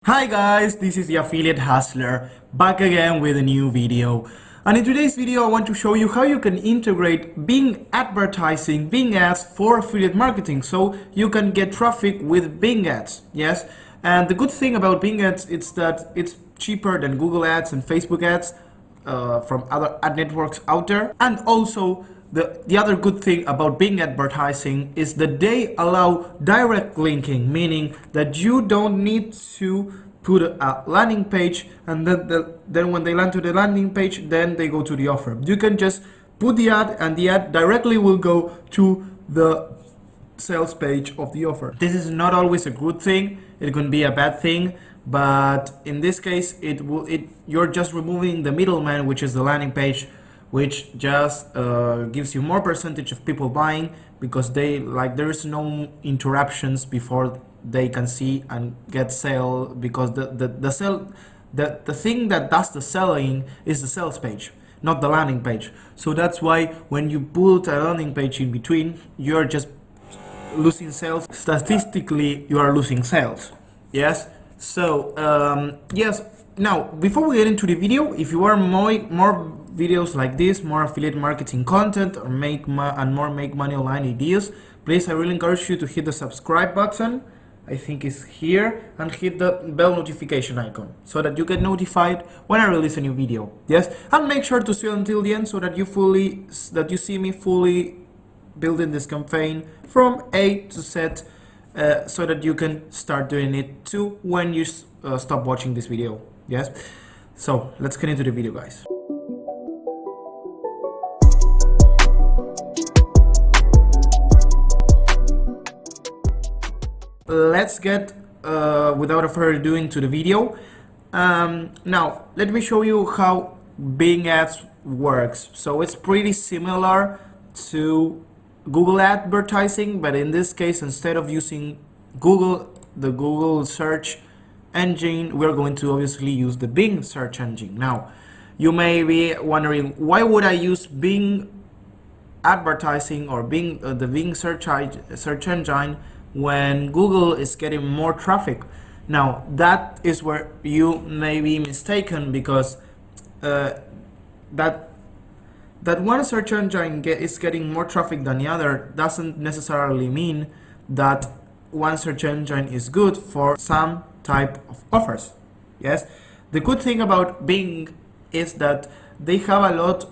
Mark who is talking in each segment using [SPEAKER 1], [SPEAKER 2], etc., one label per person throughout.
[SPEAKER 1] Hi guys, this is the Affiliate Hustler back again with a new video. And in today's video I want to show you how you can integrate Bing advertising, Bing ads for affiliate marketing so you can get traffic with Bing ads. Yes, and the good thing about Bing ads is that it's cheaper than Google ads and Facebook ads from other ad networks out there. And also the other good thing about Bing advertising is that they allow direct linking, meaning that you don't need to put a landing page and then when they land to the landing page, then they go to the offer. You can just put the ad and the ad directly will go to the sales page of the offer. This is not always a good thing, it can be a bad thing, but in this case you're just removing the middleman, which is the landing page, which just gives you more percentage of people buying because there's no interruptions before they can see and get sale, because the thing that does the selling is the sales page, not the landing page. So that's why when you put a landing page in between, you're just losing sales. Statistically, you are losing sales. Yes. So yes. Now, before we get into the video, if you want more videos like this, more affiliate marketing content, or make money online ideas, please, I really encourage you to hit the subscribe button. I think it's here, and hit the bell notification icon so that you get notified when I release a new video. Yes, and make sure to see until the end so that you see me fully building this campaign from A to Z, so that you can start doing it too when you stop watching this video. Yes, so let's get into the video, guys. Let's get without further ado into the video. Now let me show you how Bing ads works. So it's pretty similar to Google advertising, but in this case, instead of using the Google search engine, we're going to obviously use the Bing search engine. Now you may be wondering, why would I use Bing advertising or the Bing search engine when Google is getting more traffic? Now that is where you may be mistaken, because that one search engine is getting more traffic than the other doesn't necessarily mean that one search engine is good for some type of offers. Yes, the good thing about Bing is that they have a lot,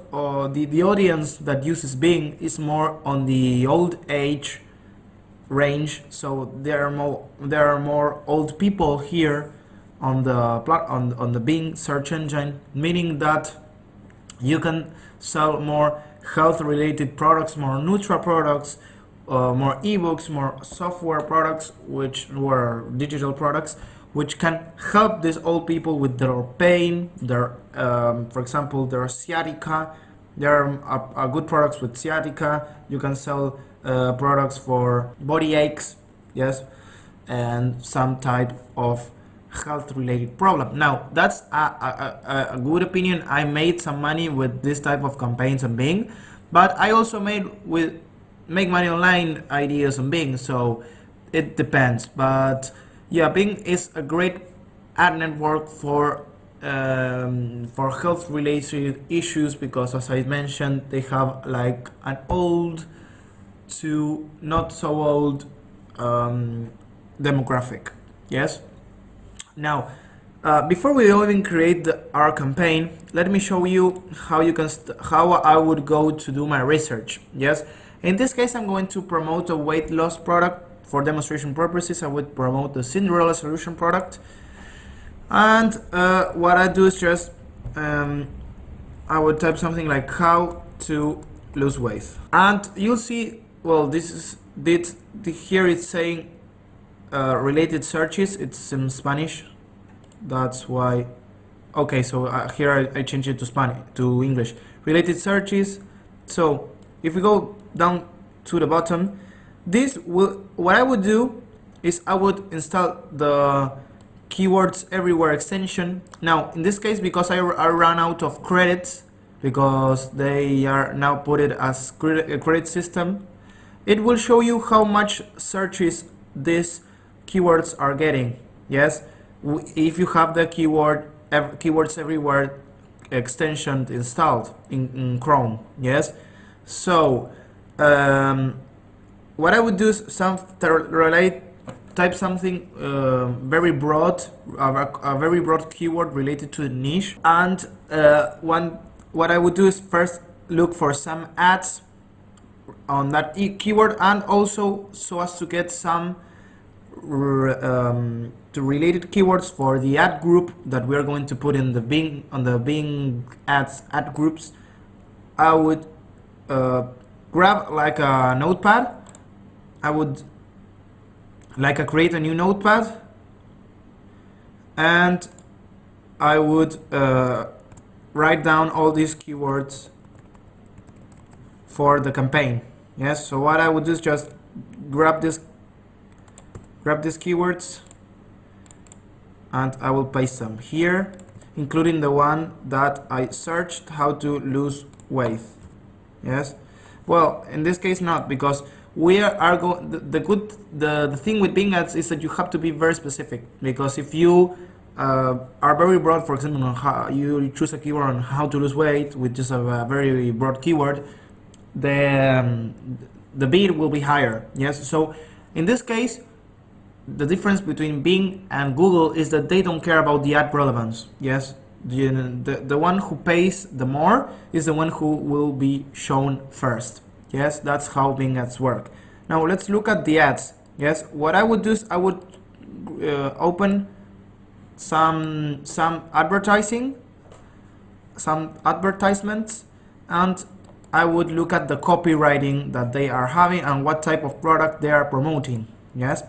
[SPEAKER 1] the audience that uses Bing is more on the old age range, so there are more old people here on the Bing search engine, meaning that you can sell more health related products, more Nutra products, more ebooks, more software products, which were digital products, which can help these old people with their pain, for example, their sciatica. There are good products with sciatica. You can sell products for body aches, yes, and some type of health related problem. Now that's a good opinion. I made some money with this type of campaigns on Bing, but I also make money online ideas on Bing, so it depends. But yeah, Bing is a great ad network for health related issues, because as I mentioned, they have like an old to not so old demographic. Yes. Now before we even create our campaign, let me show you how I would go to do my research. Yes, in this case I'm going to promote a weight loss product. For demonstration purposes, I would promote the Cinderella solution product, and what I do is just I would type something like how to lose weight, and you'll see, well, here it's saying related searches. It's in Spanish, that's why. Okay, so here I changed it to English. Related searches. So if we go down to the bottom, what I would do is I would install the keywords everywhere extension. Now in this case, because I ran out of credits, because they are now put it as a credit system, it will show you how much searches these keywords are getting. Yes, if you have the keywords everywhere extension installed in Chrome. Yes. So what I would do is type something very broad, a very broad keyword related to the niche, and what I would do is first look for some ads on that keyword, and also so as to get some related keywords for the ad group that we are going to put in the Bing ads ad groups. I would grab like a notepad. I would create a new notepad, and I would write down all these keywords for the campaign. Yes, so what I would do is just grab these keywords, and I will paste them here, including the one that I searched, how to lose weight. Yes, well, in this case not, because we are going, the thing with Bing ads is that you have to be very specific, because if you are very broad, for example, on how you choose a keyword on how to lose weight, which is a very broad keyword, the bid will be higher. Yes, so in this case, the difference between Bing and Google is that they don't care about the ad relevance. Yes, the one who pays the more is the one who will be shown first. Yes, that's how Bing ads work. Now let's look at the ads. Yes, what I would do is I would open some advertisements, and I would look at the copywriting that they are having and what type of product they are promoting. Yes,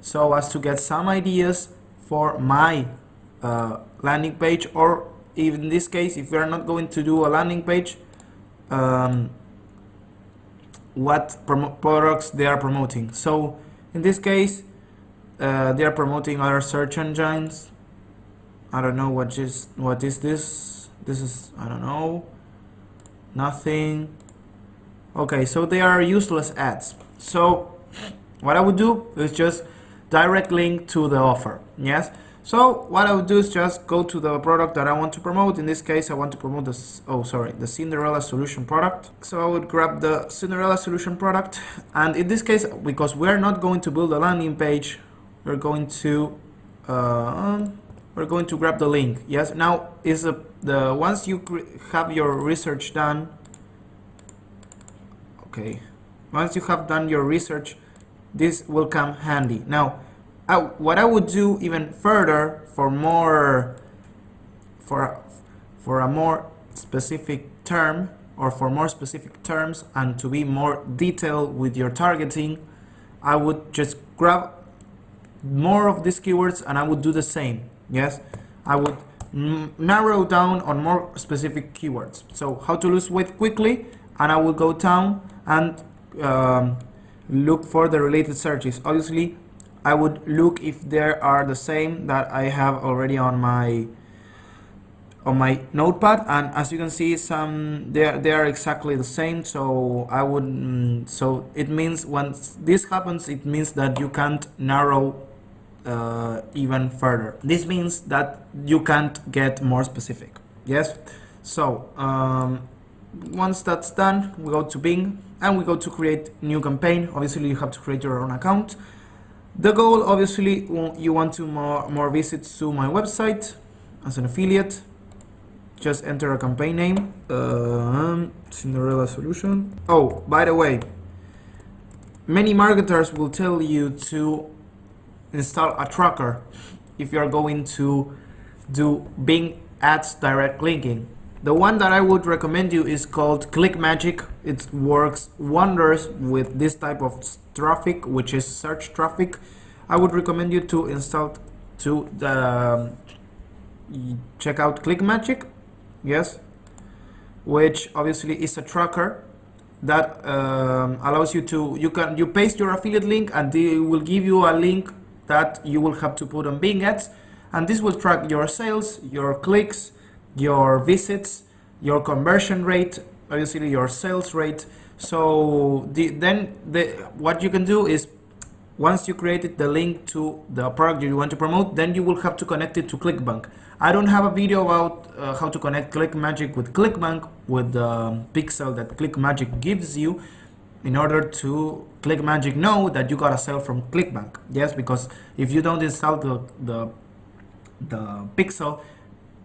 [SPEAKER 1] so as to get some ideas for my landing page, or even in this case, if we are not going to do a landing page, what products they are promoting. So in this case, they are promoting other search engines. I don't know what is this. This is, I don't know, nothing. Okay, so they are useless ads. So what I would do is just direct link to the offer. Yes, so what I would do is just go to the product that I want to promote. In this case, I want to promote the Cinderella solution product. So I would grab the Cinderella solution product, and in this case, because we're not going to build a landing page, we're going to grab the link. Yes, now is the once you have your research done. Okay, once you have done your research, this will come handy. Now, what I would do even further for a more specific term, or for more specific terms, and to be more detailed with your targeting, I would just grab more of these keywords and I would do the same. Yes, I would narrow down on more specific keywords. So how to lose weight quickly, and I will go down and look for the related searches. Obviously, I would look if there are the same that I have already on my notepad, and as you can see, some they are exactly the same. So I would so it means once this happens, it means that you can't narrow even further. This means that you can't get more specific. Yes, so once that's done, we go to Bing and we go to create new campaign. Obviously, you have to create your own account. The goal, obviously, you want to more visits to my website as an affiliate. Just enter a campaign name, Cinderella solution. Oh, by the way, many marketers will tell you to install a tracker if you are going to do Bing ads direct linking. The one that I would recommend you is called ClickMagick. It works wonders with this type of traffic, which is search traffic. I would recommend you to install check out ClickMagick. Yes, which obviously is a tracker that allows you to you paste your affiliate link, and they will give you a link that you will have to put on Bing ads, and this will track your sales, your clicks, your visits, your conversion rate, obviously your sales rate. So what you can do is once you created the link to the product you want to promote, then you will have to connect it to Clickbank. I don't have a video about how to connect ClickMagick with Clickbank with the pixel that ClickMagick gives you in order to ClickMagick know that you got a sale from Clickbank. Yes, because if you don't install the pixel,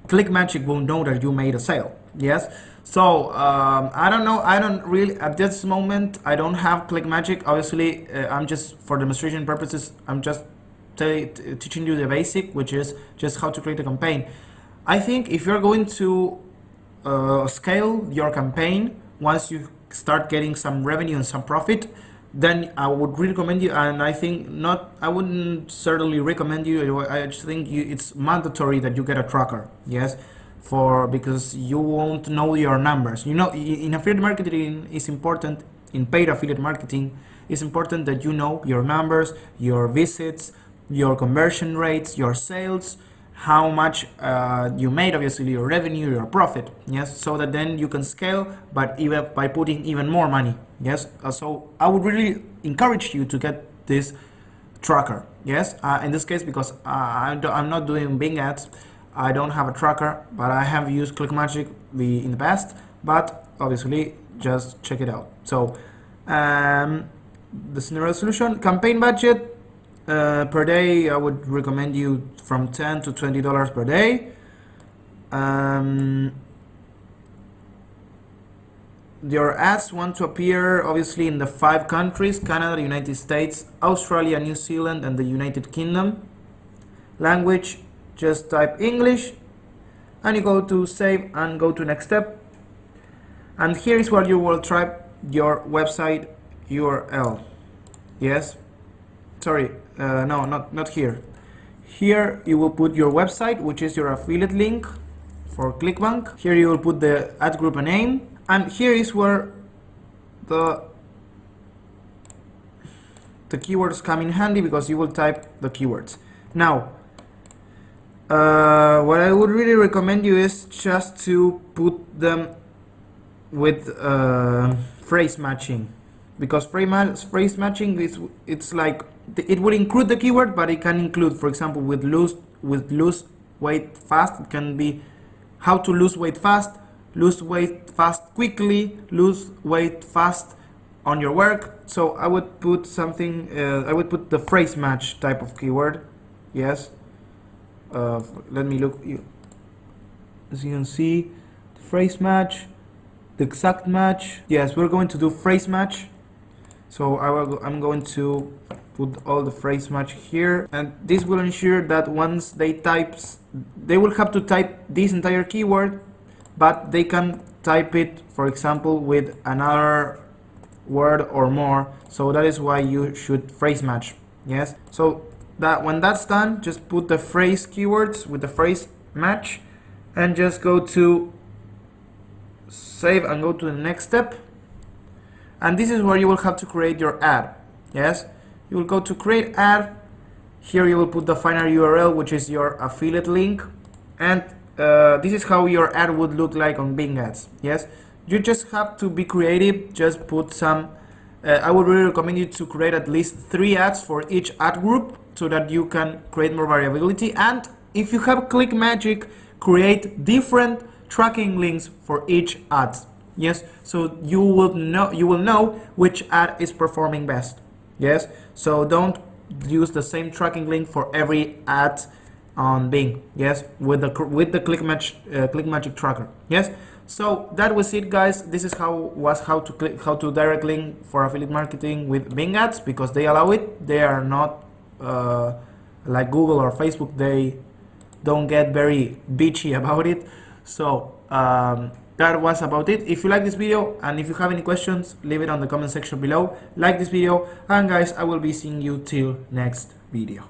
[SPEAKER 1] ClickMagick will know that you made a sale. Yes, so I don't know, I don't really at this moment I don't have ClickMagick. Obviously I'm just, for demonstration purposes, I'm just teaching you the basic, which is just how to create a campaign. I think if you're going to scale your campaign, once you start getting some revenue and some profit, then I would really recommend you, and I think not, I wouldn't certainly recommend you, I just think it's mandatory that you get a tracker. Yes, because you won't know your numbers. You know, in affiliate marketing it's important, in paid affiliate marketing it's important that you know your numbers, your visits, your conversion rates, your sales, how much you made, obviously your revenue, your profit. Yes, so that then you can scale, but even by putting even more money. Yes, so I would really encourage you to get this tracker. Yes, in this case, because I'm not doing Bing ads, I don't have a tracker, but I have used ClickMagick in the past, but obviously just check it out. So the scenario solution, campaign budget per day, I would recommend you from $10 to $20 per day. Your ads want to appear obviously in the 5 countries: Canada, the United States, Australia, New Zealand, and the United Kingdom. Language, just type English, and you go to save and go to next step. And here is where you will type your website URL. Yes, sorry, no, not here. Here you will put your website, which is your affiliate link for Clickbank. Here you will put the ad group name, and here is where the keywords come in handy, because you will type the keywords. Now what I would really recommend you is just to put them with phrase matching, because phrase matching is, it's like it will include the keyword, but it can include, for example, with lose weight fast, it can be how to lose weight fast, lose weight fast quickly, lose weight fast on your work. So I would put something, I would put the phrase match type of keyword. Yes, let me look. As you can see, the phrase match, the exact match. Yes, we're going to do phrase match. So I'm going to put all the phrase match here, and this will ensure that once they will have to type this entire keyword, but they can type it, for example, with another word or more. So that is why you should phrase match. Yes, so that when that's done, just put the phrase keywords with the phrase match, and just go to save and go to the next step. And this is where you will have to create your ad. Yes, you will go to create ad. Here you will put the final URL, which is your affiliate link, and this is how your ad would look like on Bing Ads. Yes, you just have to be creative. Just put some I would really recommend you to create at least 3 ads for each ad group, so that you can create more variability. And if you have ClickMagick, create different tracking links for each ad. Yes, so you will know which ad is performing best. Yes, so don't use the same tracking link for every ad on Bing. Yes, with the ClickMagick tracker. Yes, so that was it, guys. This is how to direct link for affiliate marketing with Bing ads, because they allow it. They are not like Google or Facebook. They don't get very bitchy about it. So that was about it. If you like this video and if you have any questions, leave it on the comment section below. Like this video, and guys, I will be seeing you till next video.